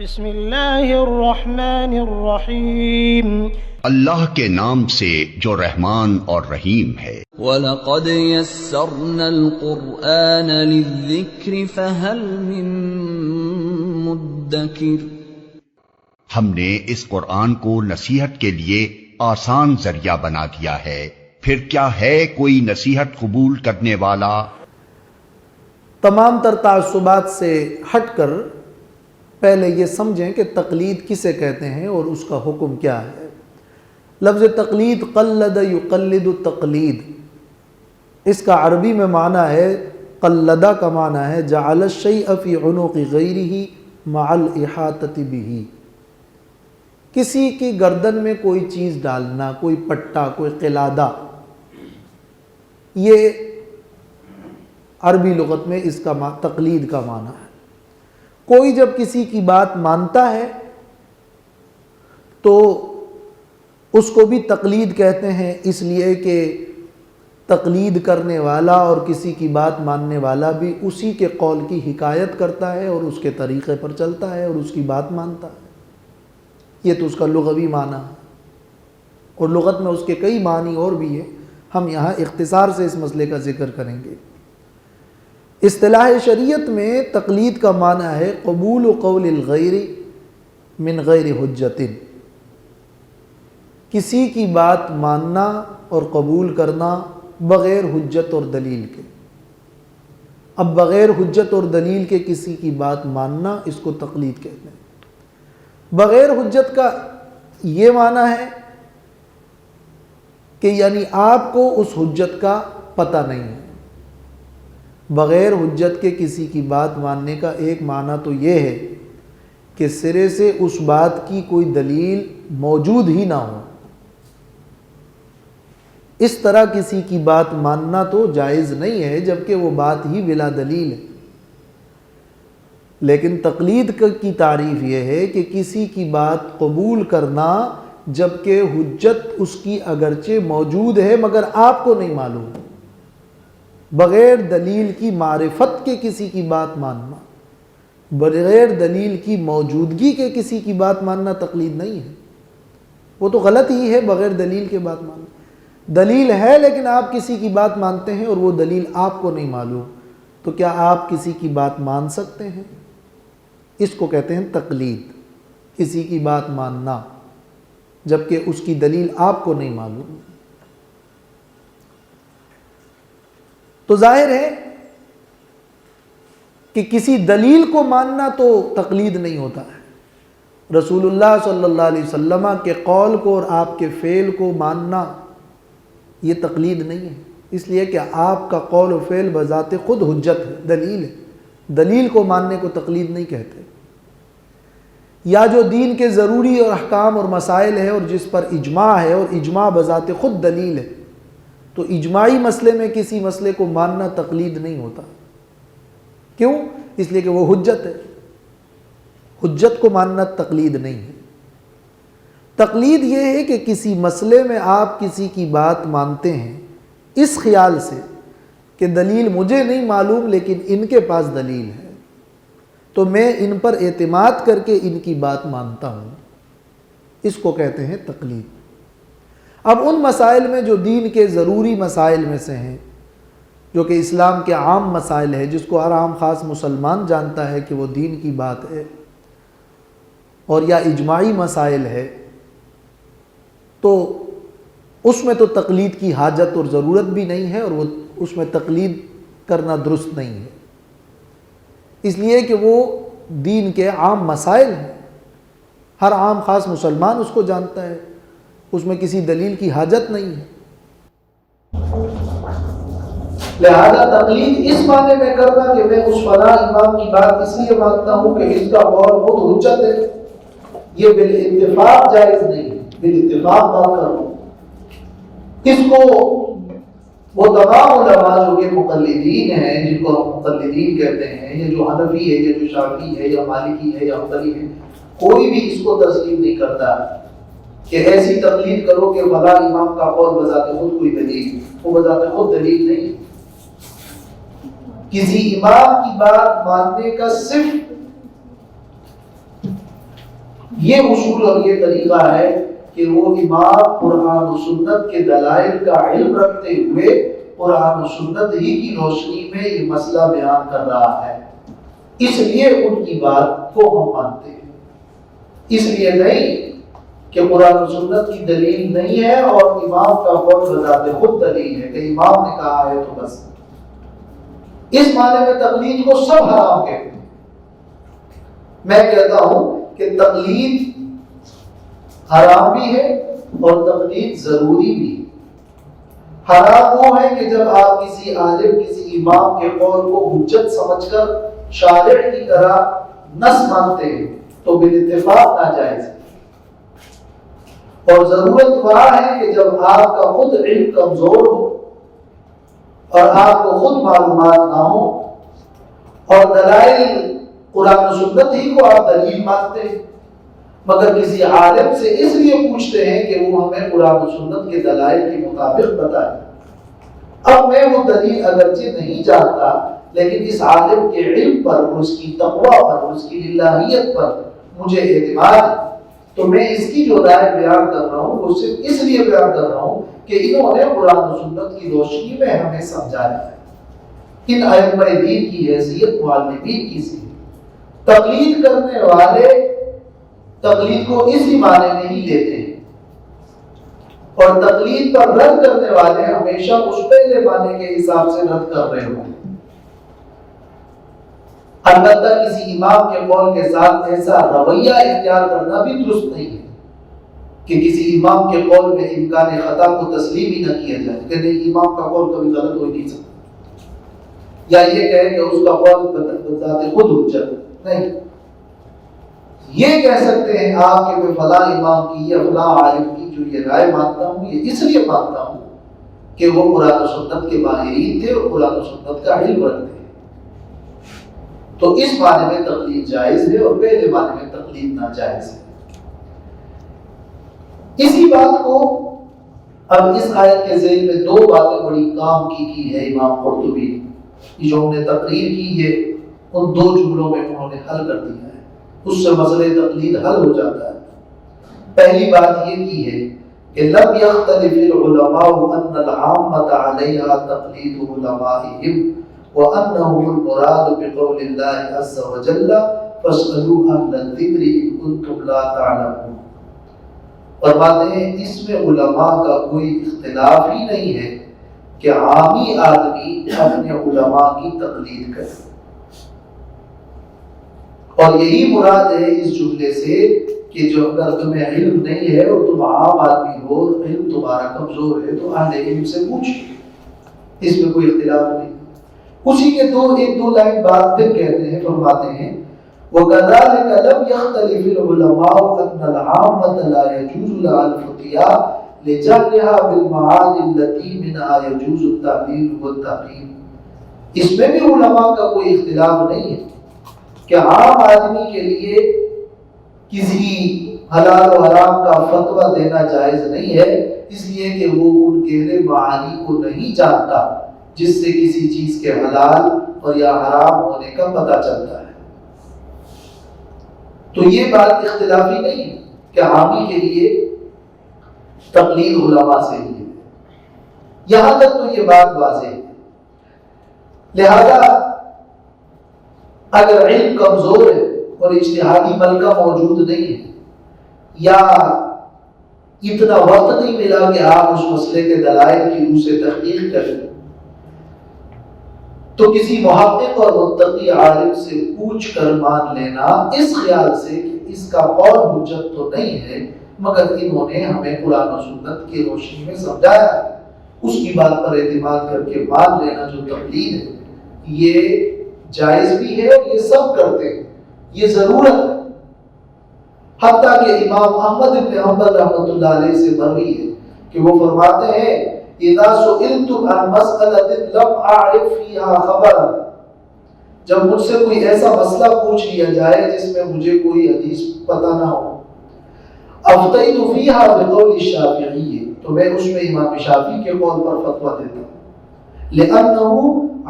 بسم اللہ الرحمن الرحیم، اللہ کے نام سے جو رحمان اور رحیم ہے۔ وَلَقَدْ يَسَّرْنَا الْقُرْآنَ لِلذِّكْرِ فَهَلْ مِن مُدَّكِرٍ۔ ہم نے اس قرآن کو نصیحت کے لیے آسان ذریعہ بنا دیا ہے، پھر کیا ہے کوئی نصیحت قبول کرنے والا؟ تمام تر تعصبات سے ہٹ کر پہلے یہ سمجھیں کہ تقلید کسے کہتے ہیں اور اس کا حکم کیا ہے۔ لفظ تقلید قلد یقلد تقلید، اس کا عربی میں معنی ہے، قلدہ کا معنی ہے جعل الشیء فی عنق غیرہ مع الاحاطۃ بہ، کسی کی گردن میں کوئی چیز ڈالنا، کوئی پٹا، کوئی قلادہ، یہ عربی لغت میں اس کا تقلید کا معنی ہے۔ کوئی جب کسی کی بات مانتا ہے تو اس کو بھی تقلید کہتے ہیں، اس لیے کہ تقلید کرنے والا اور کسی کی بات ماننے والا بھی اسی کے قول کی حکایت کرتا ہے اور اس کے طریقے پر چلتا ہے اور اس کی بات مانتا ہے۔ یہ تو اس کا لغوی معنی ہے، اور لغت میں اس کے کئی معنی اور بھی ہیں، ہم یہاں اختصار سے اس مسئلے کا ذکر کریں گے۔ اصطلاح شریعت میں تقلید کا معنی ہے قبول قول الغیر من غیر حجت، کسی کی بات ماننا اور قبول کرنا بغیر حجت اور دلیل کے۔ اب بغیر حجت اور دلیل کے کسی کی بات ماننا، اس کو تقلید کہتے ہیں۔ بغیر حجت کا یہ معنی ہے کہ یعنی آپ کو اس حجت کا پتہ نہیں ہے۔ بغیر حجت کے کسی کی بات ماننے کا ایک معنی تو یہ ہے کہ سرے سے اس بات کی کوئی دلیل موجود ہی نہ ہو، اس طرح کسی کی بات ماننا تو جائز نہیں ہے جبکہ وہ بات ہی بلا دلیل ہے۔ لیکن تقلید کی تعریف یہ ہے کہ کسی کی بات قبول کرنا جبکہ حجت اس کی اگرچہ موجود ہے مگر آپ کو نہیں معلوم، بغیر دلیل کی معرفت کے کسی کی بات ماننا، بغیر دلیل کی موجودگی کے کسی کی بات ماننا تقلید نہیں ہے، وہ تو غلط ہی ہے۔ بغیر دلیل کے بات ماننا، دلیل ہے لیکن آپ کسی کی بات مانتے ہیں اور وہ دلیل آپ کو نہیں معلوم، تو کیا آپ کسی کی بات مان سکتے ہیں؟ اس کو کہتے ہیں تقلید، کسی کی بات ماننا جبکہ اس کی دلیل آپ کو نہیں معلوم۔ تو ظاہر ہے کہ کسی دلیل کو ماننا تو تقلید نہیں ہوتا ہے۔ رسول اللہ صلی اللہ علیہ وسلم کے قول کو اور آپ کے فعل کو ماننا یہ تقلید نہیں ہے، اس لیے کہ آپ کا قول و فعل بذات خود حجت ہے، دلیل ہے۔ دلیل کو ماننے کو تقلید نہیں کہتے۔ یا جو دین کے ضروری اور احکام اور مسائل ہے اور جس پر اجماع ہے اور اجماع بذات خود دلیل ہے، تو اجماعی مسئلے میں کسی مسئلے کو ماننا تقلید نہیں ہوتا۔ کیوں؟ اس لیے کہ وہ حجت ہے، حجت کو ماننا تقلید نہیں ہے۔ تقلید یہ ہے کہ کسی مسئلے میں آپ کسی کی بات مانتے ہیں اس خیال سے کہ دلیل مجھے نہیں معلوم لیکن ان کے پاس دلیل ہے، تو میں ان پر اعتماد کر کے ان کی بات مانتا ہوں، اس کو کہتے ہیں تقلید۔ اب ان مسائل میں جو دین کے ضروری مسائل میں سے ہیں، جو کہ اسلام کے عام مسائل ہے، جس کو ہر عام خاص مسلمان جانتا ہے کہ وہ دین کی بات ہے، اور یا اجماعی مسائل ہے، تو اس میں تو تقلید کی حاجت اور ضرورت بھی نہیں ہے، اور وہ اس میں تقلید کرنا درست نہیں ہے، اس لیے کہ وہ دین کے عام مسائل ہیں، ہر عام خاص مسلمان اس کو جانتا ہے، اس میں کسی دلیل کی حاجت نہیں ہے۔ لہذا تقلید اس معنی میں کرنا کہ میں اس فلاں امام کی بات اس لیے مانتا ہوں کہ اس کا قول خود حجت ہے، یہ بالاتفاق جائز نہیں ہے، بالاتفاق بات کروں۔ اس کو وہ تمام علماء جو کہ مقلدین ہیں، جن کو ہم مقلدین کہتے ہیں، یا جو حنفی ہے یا جو شافعی ہے یا مالکی ہے یا حنبلی ہے، کوئی بھی اس کو تسلیم نہیں کرتا کہ ایسی تقلید کرو کہ فلاں امام کا قول بذات خود کوئی دلیل، وہ بذات خود دلیل نہیں۔ کسی امام کی بات ماننے کا صرف یہ اصول اور یہ طریقہ ہے کہ وہ امام قرآن و سنت کے دلائل کا علم رکھتے ہوئے قرآن و سنت ہی کی روشنی میں یہ مسئلہ بیان کر رہا ہے، اس لیے ان کی بات کو ہم مانتے ہیں، اس لیے نہیں کہ قرآن و سنت کی دلیل نہیں ہے اور امام کا قول بذات خود دلیل ہے کہ امام نے کہا ہے تو بس۔ اس معنی میں تقلید کو سب حرام کہتے ہیں۔ میں کہتا ہوں کہ تقلید حرام بھی ہے اور تقلید ضروری بھی ہے۔ حرام وہ ہے کہ جب آپ کسی عالم، کسی امام کے قول کو حجت سمجھ کر شارع کی طرح نص مانتے ہیں تو بالاتفاق ناجائز ہے، اور ضرورت وہاں ہے کہ جب آپ کا خود علم کمزور ہو اور آپ کو خود معلومات نہ ہو اور دلائل قرآن و سنت ہی کو آپ دلیل مانتے ہیں، مگر کسی عالم سے اس لیے پوچھتے ہیں کہ وہ ہمیں قرآن و سنت کے دلائل کے مطابق بتائے۔ اب میں وہ دلیل اگرچہ نہیں جانتا، لیکن اس عالم کے علم پر اور اس کی تقویٰ پر اور اس کی للہیت پر مجھے اعتماد ہے، تو میں اس کی جو رائے بیان کر رہا ہوں وہ صرف اس لیے بیان کر رہا ہوں کہ انہوں نے قرآن و سنت کی روشنی میں ہمیں سمجھایا ہے۔ ان ائمہ دین کی حیثیت معلمین کی سی، تقلید کرنے والے تقلید کو اسی معنی میں ہی لیتے ہیں، اور تقلید پر رد کرنے والے ہمیشہ اس پہلے معنی کے حساب سے رد کر رہے ہوتے ہیں۔ البتہ کسی امام کے قول کے ساتھ ایسا رویہ اختیار کرنا بھی درست نہیں ہے کہ کسی امام کے قول میں امکان خطا کو تسلیم ہی نہ کیا جائے کہ نہیں، امام کا قول کبھی غلط ہو ہی نہیں سکتا، یا یہ کہے کہ اس کا قول بذات خود حجت نہیں۔ یہ کہہ سکتے ہیں آپ کہ میں فلاں امام کی یا فلاں عالم کی جو یہ رائے مانتا ہوں، یہ اس لیے مانتا ہوں کہ وہ قرآن و سنت کے ماہرین تھے اور قرآن و سنت کا علم رکھتے ہیں، تو اس معنی میں تقلید جائز ہے اور پہلے معنی میں تقلید ناجائز ہے۔ اسی بات کو اب اس آیت کے ذیل میں دو باتیں بڑی کام کی ہے امام قرطبی نے، جو ہم نے تقریر کی ہے ان دو جملوں میں انہوں نے حل کر دیا ہے، اس سے مسئلہ تقلید حل ہو جاتا ہے۔ پہلی بات یہ کی ہے کہ لم يختلف العلماء ان العامة عليها تقلید علمائهم وانه المراد بقول الله عز وجل فاسألوا اهل الذکر ان کنتم لا تعلمون۔ فرماتے ہیں اس میں علماء کا کوئی اختلاف ہی نہیں ہے کہ عامی آدمی اپنے علماء کی تقلید کرے، اور یہی مراد ہے اس جملے سے کہ جو اگر تمہیں علم نہیں ہے اور تم عام آدمی ہو، علم تمہارا کمزور ہے تو اہل علم سے پوچھو، اس میں کوئی اختلاف نہیں۔ اسی کے ایک دو لائن بعد پھر کہتے ہیں، فرماتے ہیں وَكَذَلِكَ لَمْ يَخْتَلِفِ الْعُلَمَاءُ أَنَّ الْعَامَّةَ لَا يَجُوزُ لَهَا الْفُتْيَا لِجَهْلِهَا بِالْمَعَانِي الَّتِي مِنْهَا يَجُوزُ التَّعْلِيلُ وَالتَّحْرِيمُ۔ اس میں بھی علماء کا کوئی اختلاف نہیں ہے کہ عام آدمی کے لیے کسی حلال و حرام کا فتویٰ دینا جائز نہیں ہے، اس لیے کہ وہ ان گہرے معانی کو نہیں جانتا جس سے کسی چیز کے حلال اور یا حرام ہونے کا پتہ چلتا ہے۔ تو یہ بات اختلافی نہیں ہے کہ عامی کے لیے تقلید علماء سے ہی ہے، یہاں تک تو یہ بات واضح ہے۔ لہذا اگر علم کمزور ہے اور اجتہادی ملکہ موجود نہیں ہے، یا اتنا وقت نہیں ملا کہ آپ اس مسئلے کے دلائل کی روح سے تحقیق کریں، تو کسی محقق اور متقی عالم سے پوچھ کر مان لینا اس خیال سے کہ اس کا قول حجت تو نہیں ہے مگر انہوں نے ہمیں قرآن و سنت کی روشنی میں سمجھایا، اس کی بات پر اعتماد کر کے مان لینا جو تقلید ہے، یہ جائز بھی ہے اور یہ سب کرتے ہیں، یہ ضرورت ہے۔ حتیٰ کہ امام احمد بن حنبل رحمۃ اللہ علیہ سے مروی ہے کہ وہ فرماتے ہیں اذا سئلت عن مسألة لم اعرف فيها خبرا، جب مجھ سے کوئی ایسا مسئلہ پوچھ لیا جائے جس میں مجھے کوئی حدیث پتہ نہ ہو، افتیت فيها بقول الشافعی، تو میں اس میں امام شافعی کے قول پر فتویٰ دیتا ہوں، لأنه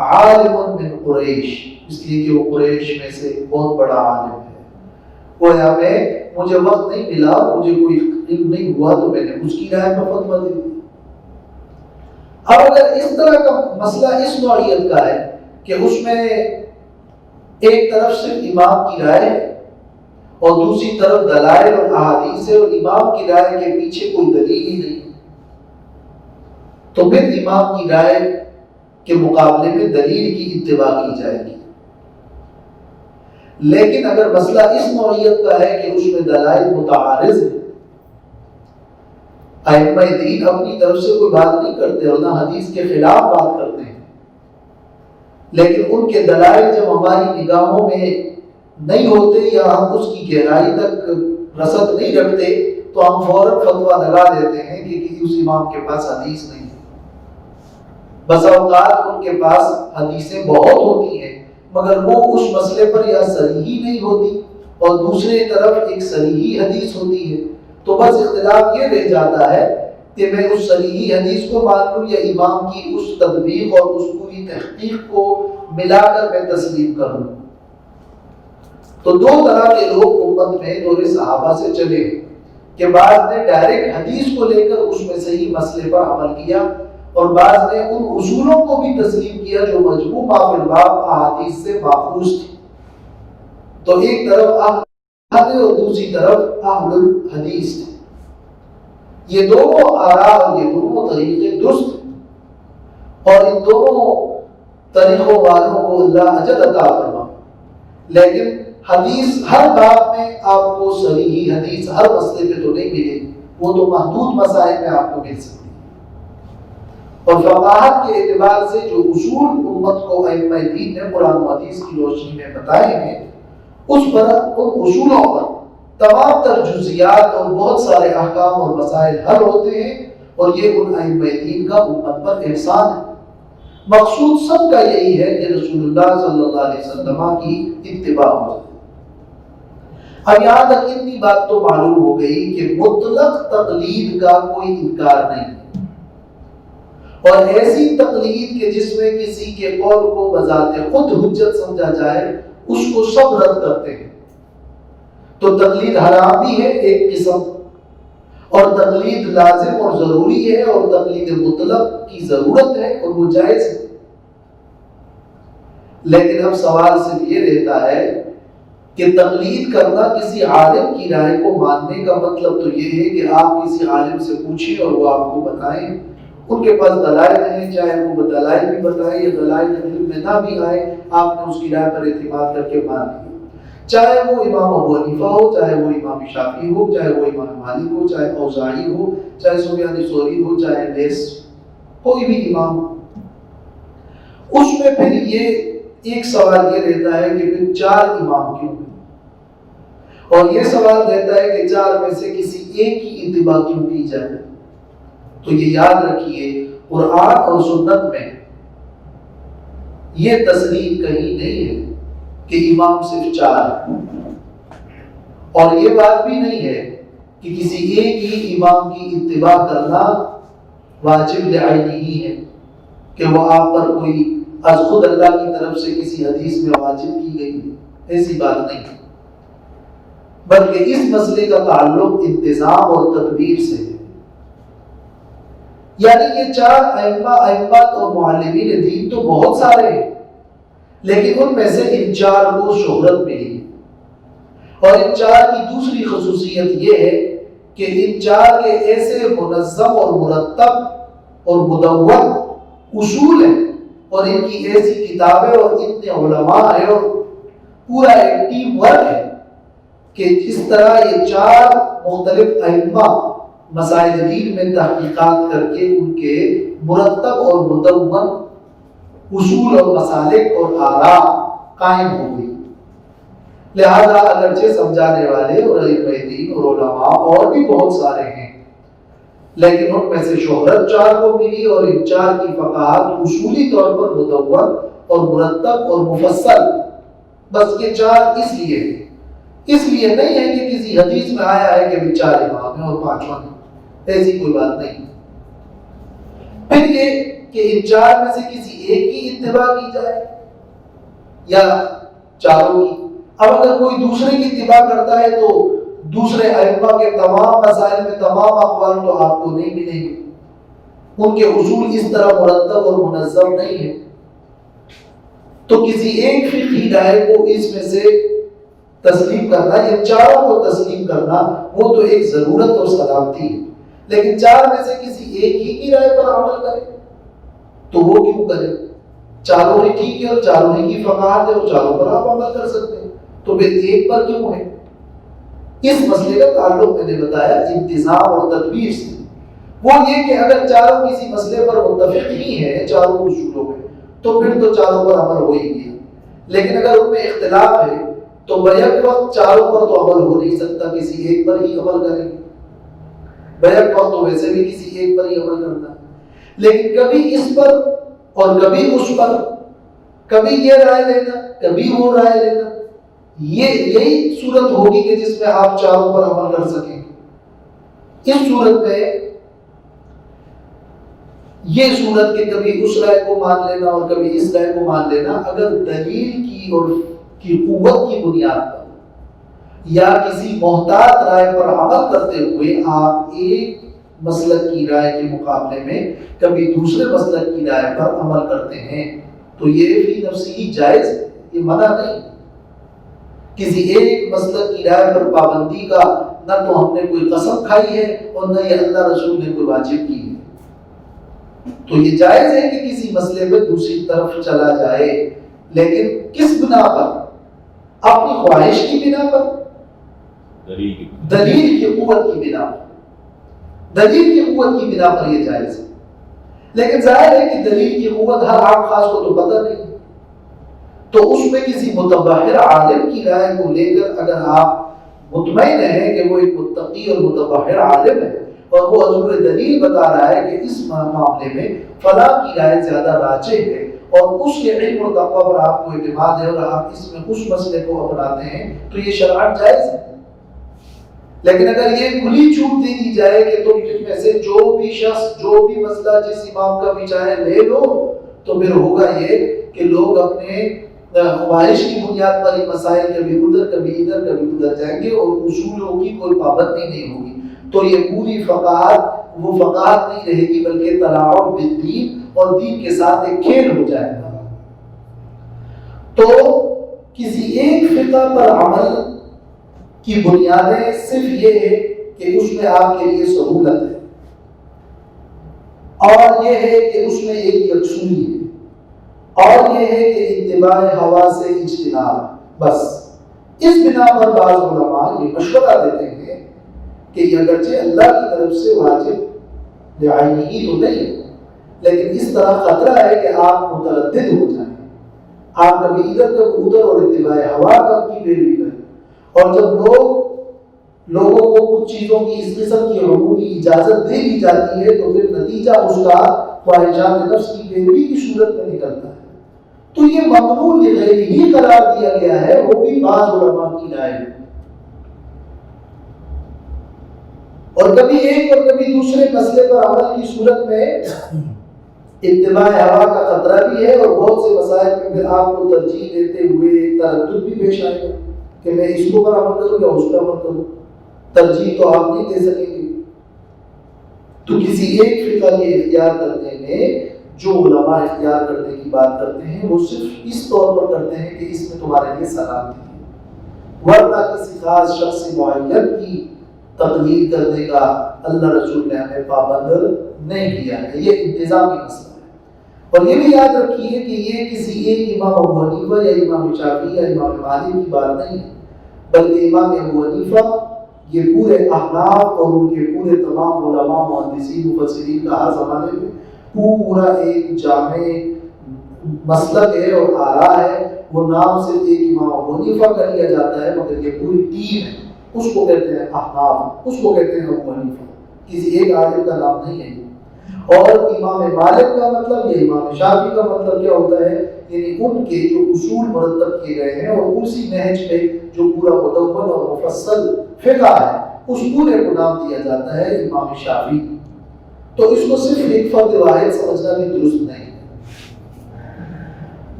عالم من قریش، اس لیے کہ وہ قریش میں سے بہت بڑا عالم ہے، گویا میں مجھے وقت نہیں ملا، مجھے کوئی علم نہیں ہوا تو میں نے اس کی رائے میں فتویٰ دے دیا۔ اب اگر اس طرح کا مسئلہ اس نوعیت کا ہے کہ اس میں ایک طرف صرف امام کی رائے ہے اور دوسری طرف دلائل اور احادیث ہے، اور امام کی رائے کے پیچھے کوئی دلیل ہی نہیں، تو پھر امام کی رائے کے مقابلے میں دلیل کی اتباع کی جائے گی۔ لیکن اگر مسئلہ اس نوعیت کا ہے کہ اس میں دلائل متعارض ہیں، ائمہ دین اپنی طرف سے کوئی بات نہیں کرتے اور نہ حدیث کے خلاف بات کرتے ہیں، لیکن ان کے دلائل جب ہماری نگاہوں میں نہیں ہوتے یا ہم اس کی گہرائی تک رصد نہیں رکھتے تو ہم فوراً فتویٰ لگا دیتے ہیں کہ کسی اس امام کے پاس حدیث نہیں ہے۔ بس اوقات ان کے پاس حدیثیں بہت ہوتی ہیں مگر وہ اس مسئلے پر یا صریح نہیں ہوتی اور دوسری طرف ایک صریح حدیث ہوتی ہے، تو بس اختلاف یہ رہ جاتا ہے کہ میں اس صریح حدیث کو مان لوں یا امام کی اس تطبیق اور اس پوری تحقیق کو ملا کر میں تسلیم کر لوں۔ تو دو طرح کے لوگ امت میں دور صحابہ سے چلے کہ بعض نے ڈائریکٹ حدیث کو لے کر اس میں صحیح مسئلے پر عمل کیا اور بعض نے ان اصولوں کو بھی تسلیم کیا جو مجموع ما فی الباب احادیث سے ماخوذ تھی۔ تو ایک طرف اہل اور دوسری طرف اہل الحدیث تھے۔ یہ دونوں آراء اور یہ دونوں طریقے درست ہیں اور ان دونوں طریقوں والوں کو اللہ اجر عطا فرمائے، لیکن حدیث ہر باب میں آپ کو صحیح حدیث ہر مسئلے پہ تو نہیں ملے گی، وہ تو محدود مسائل میں آپ کو مل سکتی ہے۔ اور فقاہت کے اعتبار سے جو اصول امت کو ائمہ دین نے قرآن و حدیث کی روشنی میں بتائے ہیں، اس پر ان اصولوں پر تمام تر جزیات اور بہت سارے احکام اور مسائل حل ہوتے ہیں، اور یہ ان ائمہ دین کا امت پر احسان ہے۔ مقصود سب کا یہی ہے کہ رسول اللہ صلی اللہ علیہ وسلم کی اتباع ہو جائے۔ اب یہاں تک اتنی بات تو معلوم ہو گئی کہ مطلق تقلید کا کوئی انکار نہیں ہے، اور ایسی تقلید کہ جس میں کسی کے قول کو بذات خود حجت سمجھا جائے اس کو سب رد کرتے ہیں۔ تو تقلید حرام بھی ہے ایک قسم، اور تقلید لازم اور ضروری ہے، اور تقلید مطلق کی ضرورت ہے اور وہ جائز ہے۔ لیکن اب سوال صرف یہ رہتا ہے کہ تقلید کرنا کسی عالم کی رائے کو ماننے کا مطلب تو یہ ہے کہ آپ کسی عالم سے پوچھیں اور وہ آپ کو بتائیں، ان کے پاس دلائل ہیں، چاہے وہ دلائل بھی بتائیں یا دلائل علم میں نہ بھی آئے، آپ نے اس کی رائے پر اعتماد کر کے مان لیا، چاہے وہ امام ابو حنیفہ ہو، چاہے وہ امام شافعی ہو، چاہے وہ امام مالک ہو، چاہے اوزاعی ہو، چاہے سفیان ثوری ہو، چاہے لیث، کوئی بھی امام۔ اس میں پھر یہ ایک سوال یہ رہتا ہے کہ پھر چار امام کیوں ہیں، اور یہ سوال رہتا ہے کہ چار میں سے کسی ایک کی اتباع کیوں کی جائے۔ تو یہ یاد رکھیے قرآن اور سنت میں یہ تصریح کہیں نہیں ہے کہ امام صرف چار ہیں، اور یہ بات بھی نہیں ہے کہ کسی ایک ہی امام کی اتباع کرنا واجب لعینی ہی ہے کہ وہ آپ پر کوئی از خود اللہ کی طرف سے کسی حدیث میں واجب کی گئی ہے، ایسی بات نہیں ہے، بلکہ اس مسئلے کا تعلق انتظام اور تدبیر سے ہے۔ یعنی یہ چار ائمات اور معلمین دین تو بہت سارے ہیں، لیکن ان میں سے ان چار کو شہرت ملی، اور ان چار کی دوسری خصوصیت یہ ہے کہ ان چار کے ایسے منظم اور مرتب اور مدون اصول ہیں، اور ان کی ایسی کتابیں اور اتنے علماء ہیں اور پورا ایک ٹیم ورک ہے کہ جس طرح یہ چار مختلف ائمہ مسائل دین میں تحقیقات کر کے ان کے مرتب اور مدون اصول اور مسالک اور آراء قائم ہو گئی۔ لہذا اگرچہ سمجھانے والے اور ائمہ دین اور علماء اور بھی بہت سارے ہیں، لیکن ان میں سے شہرت چار کو ملی، اور ان چار کی فقاہت اصولی طور پر مدون اور مرتب اور مفصل۔ بس یہ چار اس لیے نہیں ہے کہ کسی حدیث میں آیا ہے کہ چار امام ہیں اور پانچواں ہیں، ایسی کوئی بات نہیں۔ پھر یہ کہ ان چار میں سے کسی ایک کی اتباع کی جائے یا چاروں کی، اب اگر کوئی دوسرے کی اتباع کرتا ہے تو دوسرے ائمہ کے تمام مسائل میں تمام اقوال تو آپ کو نہیں ملیں گے، ان کے اصول اس طرح مرتب اور منظم نہیں ہے، تو کسی ایک فقہی رائے کو اس میں سے تسلیم کرنا یا چاروں کو تسلیم کرنا وہ تو ایک ضرورت اور سلامتی ہے، لیکن چار میں سے کسی ایک ہی کی رائے پر عمل کرے تو وہ کیوں کرے؟ چاروں ہی ٹھیک ہے اور چاروں ہی کی فقاہت ہے اور چاروں پر آپ عمل کر سکتے ہیں، تو پھر ایک پر کیوں ہے؟ اس مسئلے کا تعلق میں نے بتایا انتظام اور تدبیر سے، وہ یہ کہ اگر چاروں کسی مسئلے پر متفق ہی ہیں چاروں اصولوں میں تو پھر تو چاروں پر عمل ہو ہی گیا، لیکن اگر ان میں اختلاف ہے تو بیک وقت چاروں پر تو عمل ہو نہیں سکتا، کسی ایک پر ہی عمل کریں گے، بیک وقت تو ویسے بھی کسی ایک پر ہی عمل کرتا ہے، لیکن کبھی اس پر اور کبھی اس پر، کبھی یہ رائے لینا کبھی وہ رائے لینا، یہی صورت ہوگی کہ جس میں آپ چاروں پر عمل کر سکیں گے۔ اس صورت میں یہ صورت کہ کبھی اس رائے کو مان لینا اور کبھی اس رائے کو مان لینا، اگر دلیل کی اور کی قوت کی بنیاد پر یا کسی محتاط رائے پر عمل کرتے ہوئے آپ ایک مسلک کی رائے کے مقابلے میں کبھی دوسرے مسلک کی رائے پر عمل کرتے ہیں تو یہ فی نفسی ہی جائز ہے، یہ منع نہیں۔ کسی ایک مسلک کی رائے پر پابندی کا نہ تو ہم نے کوئی قسم کھائی ہے اور نہ یہ اللہ رسول نے کوئی واجب کی ہے، تو یہ جائز ہے کہ کسی مسئلے میں دوسری طرف چلا جائے، لیکن کس بنا پر؟ اپنی خواہش کی بنا پر، دلیل کی قوت کی بنا پر، دلیل کی قوت کی بنا پر یہ جائز ہے، لیکن ظاہر ہے کہ دلیل کی قوت ہر عام خاص کو تو پتہ نہیں، تو اس میں کسی متبحر عالم کی رائے کو لے کر اگر آپ مطمئن ہیں کہ وہ ایک متقی اور متبحر عالم ہے اور وہ حضور دلیل بتا رہا ہے کہ اس معاملے میں فلاں کی رائے زیادہ راجح ہے اور اس کے علم اور تقویٰ پر آپ کو اعتماد ہے اور آپ اس میں اس مسئلے کو اپناتے ہیں تو یہ شرعاً جائز ہے، لیکن اگر یہ کھلی چھوٹ دے دی جائے کہ تم ان میں سے جو بھی شخص جو بھی مسئلہ جس امام کا بھی چاہے لے لو، تو پھر ہوگا یہ کہ لوگ اپنے خواہش کی بنیاد پر یہ مسائل کبھی ادھر کبھی ادھر کبھی ادھر جائیں گے اور اصولوں کی کوئی پابندی نہیں ہوگی، تو یہ پوری فقاہت وہ فقاہت نہیں رہے گی بلکہ تلاعب بالدین اور دین کے ساتھ ایک کھیل ہو جائے گا۔ تو کسی ایک فقہ پر عمل کی بنیادیں صرف یہ ہے کہ اس میں آپ کے لیے سہولت ہے اور یہ ہے کہ اس میں ایک یکسوئی ہے اور یہ ہے کہ اتباع ہوا سے اجتناب، بس اس بنا پر بعض علماء یہ مشورہ دیتے ہیں کہ یہ اگرچہ اللہ کی طرف سے واجب لعینی تو نہیں، لیکن اس طرح خطرہ ہے کہ آپ متردد ہو جائیں، آپ کبھی ادھر کبھی ادھر اور اتباع ہوا کی پیروی کریں، اور جب لوگوں کو کچھ چیزوں کی اس قسم کی عمومی اجازت دے دی جاتی ہے تو پھر نتیجہ اس کا خواہشات نفس کی پیروی کی صورت میں نکلتا ہے، تو یہ ممنوع غیر ہی قرار دیا گیا ہے، وہ بھی بعض علماء کی رائے ہے، اور کبھی ایک اور کبھی دوسرے مسئلے پر عمل کی صورت میں اتباع ہوا کا خطرہ بھی ہے، اور بہت سے مسائل میں پھر آپ کو ترجیح دیتے ہوئے تردد بھی پیش آئے گا کہ میں اس کو پر عمل کروں یا اس پر عمل کروں، ترجیح تو آپ نہیں دے سکیں گے۔ تو کسی ایک فقہ کے اختیار کرنے میں جو علماء اختیار کرنے کی بات کرتے ہیں وہ صرف اس طور پر کرتے ہیں کہ اس میں تمہارے لیے سلامتی ہے، ورنہ کسی خاص شخص معین کی تقلید کرنے کا اللہ رسول نے ہمیں پابند نہیں کیا ہے، یہ انتظامی مسئلہ ہے۔ اور یہ بھی یاد رکھیے کہ یہ کسی ایک امام ابو حنیفہ یا امام شافعی یا امام مالک کی بات نہیں ہے، بلکہ امام ابو حنیفہ یہ پورے احناف اور ان کے پورے تمام علماء محدثین مفسرین کا ہر زمانے میں پورا ایک جامع مسلک ہے اور آراء ہے، وہ نام صرف ایک امام ابو حنیفہ کا لیا جاتا ہے مگر یہ پوری ٹیم ہے، اس کو کہتے ہیں احناف، اس کو کہتے ہیں ابو حنیفہ، کسی ایک عالم کا نام نہیں ہے۔ اور امام مالک کا مطلب یا امام شافعی کا مطلب کیا ہوتا ہے؟ یعنی ان کے جو اصول مرتب کیے گئے ہیں اور اسی نہج پہ جو پورا مدون اور مفصل فقہ ہے اس پورے کو نام دیا جاتا ہے امام شافعی۔ تو اس کو صرف ایک فرد واحد سمجھنا بھی درست نہیں ہے۔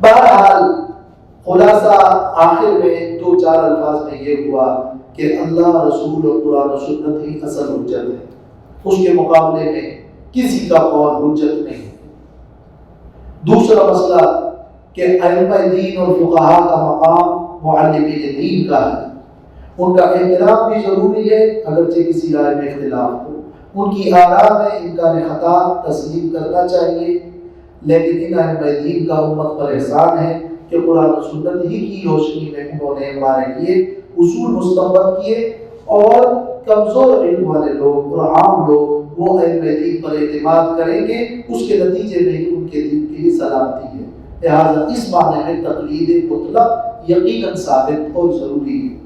بہرحال خلاصہ آخر میں 2-4 الفاظ میں یہ ہوا کہ اللہ، رسول اور قرآن و سنت ہی اصل حجت ہے، اس کے مقابلے میں کسی کا قول حجت نہیں۔ دوسرا مسئلہ کہ ائمہ دین اور فقہاء کا مقام معلمین دین کا ہے، ان کا احترام بھی ضروری ہے اگرچہ کسی رائے میں اختلاف ہو، ان کی آراء میں امکان خطا تسلیم کرنا چاہیے، لیکن ان ائمہ دین کا امت پر احسان ہے کہ قرآن و سنت ہی کی روشنی میں انہوں نے ہمارے لیے اصول مستنبط کیے، اور کمزور علم والے لوگ اور عام لوگ وہ ائمہ دین پر اعتماد کریں گے، اس کے نتیجے میں ہی ان کے دین کے لیے سلامتی ہے۔ لہٰذا اس معنی میں تقلید مطلق یقیناً ثابت اور ضروری ہے۔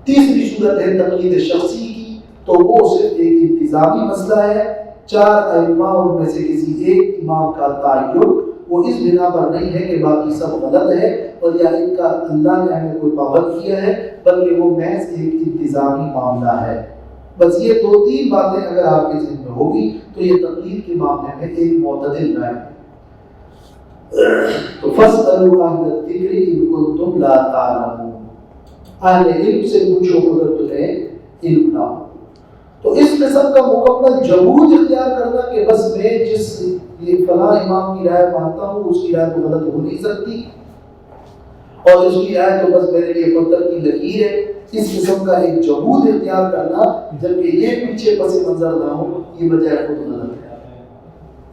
تیسری صورت ہے تقلید شخصی کی، تو وہ صرف ایک انتظامی مسئلہ ہے۔ 4 ائمہ ان میں سے کسی ایک امام کا تعین وہ اس بنا پر نہیں ہے کہ باقی سب غلط ہے اور یا ان کا اللہ نے ہمیں کوئی پابند کیا ہے، بلکہ وہ محض ایک انتظامی معاملہ ہے۔ بس یہ 2-3 باتیں اگر آپ کے ذہن میں ہوگی تو یہ تقلید کے معاملے میں ایک معتدل رائے ہے۔ تو فَاسْأَلُوا أَهْلَ الذِّكْرِ إِن كُنتُمْ لَا تَعْلَمُونَ، اہل علم سے پوچھو اگر تمہیں علم نہ ہو۔ تو اس قسم کا مکمل جمود اختیار کرنا کہ بس میں جس یہ فلاں امام کی رائے مانتا ہوں اس کی رائے تو غلط ہو نہیں سکتی، اور اس کی رائے تو بس میرے لیے پتھر کی لکیر ہے، اس قسم کا ایک جمود اختیار کرنا جبکہ یہ پیچھے پس منظر نہ ہو، یہ بجائے خود غلط ہے۔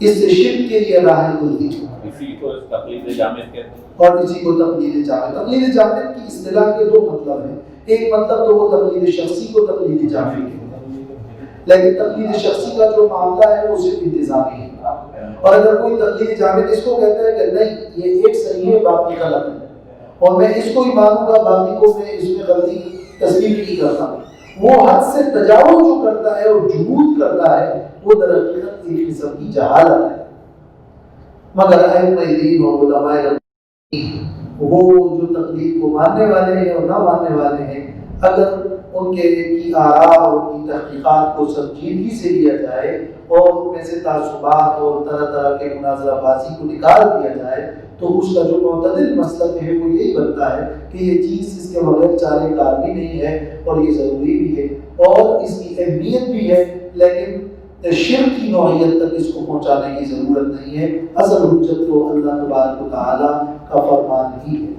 اس سے شرک کے لیے راہ کھلتی ہے، اسی کو تقلید جامد کہتے ہیں، اور اسی کو تقلید جامد۔ تقلید جامد کی اصطلاح کے 2 مطلب ہیں، ایک مطلب تو وہ تقلید شخصی کو تقلید جامد کہتے ہیں، لیکن تقلید شخصی کا جو معاملہ ہے وہ صرف انتظامی ہے، اور اگر کوئی تقلید جامد اس کو کہتا ہے کہ نہیں یہ ایک صحیح ہے باقی غلط ہے اور میں اس کو ہی مانوں گا باقی کو میں اس میں غلطی تسلیم نہیں کرتا، وہ حد سے تجاوز جو کرتا ہے اور جمود کرتا ہے وہ در حقیقت ایک قسم کی جہالت ہے۔ مگر ائمہ دین اور علماء ربانی وہ جو تقلید کو ماننے والے ہیں اور نہ ماننے والے ہیں، اگر ان کے کی آراء اور ان کی تحقیقات کو سنجیدگی سے لیا جائے اور ان میں سے تعصبات اور طرح طرح کے مناظرہ بازی کو نکال دیا جائے تو اس کا جو معتدل مسلک ہے وہ یہی بنتا ہے کہ یہ چیز اس کے بغیر چارے کار بھی نہیں ہے اور یہ ضروری بھی ہے اور اس کی اہمیت بھی ہے، لیکن شرک کی نوعیت تک اس کو پہنچانے کی ضرورت نہیں ہے۔ اصل حجت تو اللہ تبارک و تعالیٰ کا فرمان ہی ہے۔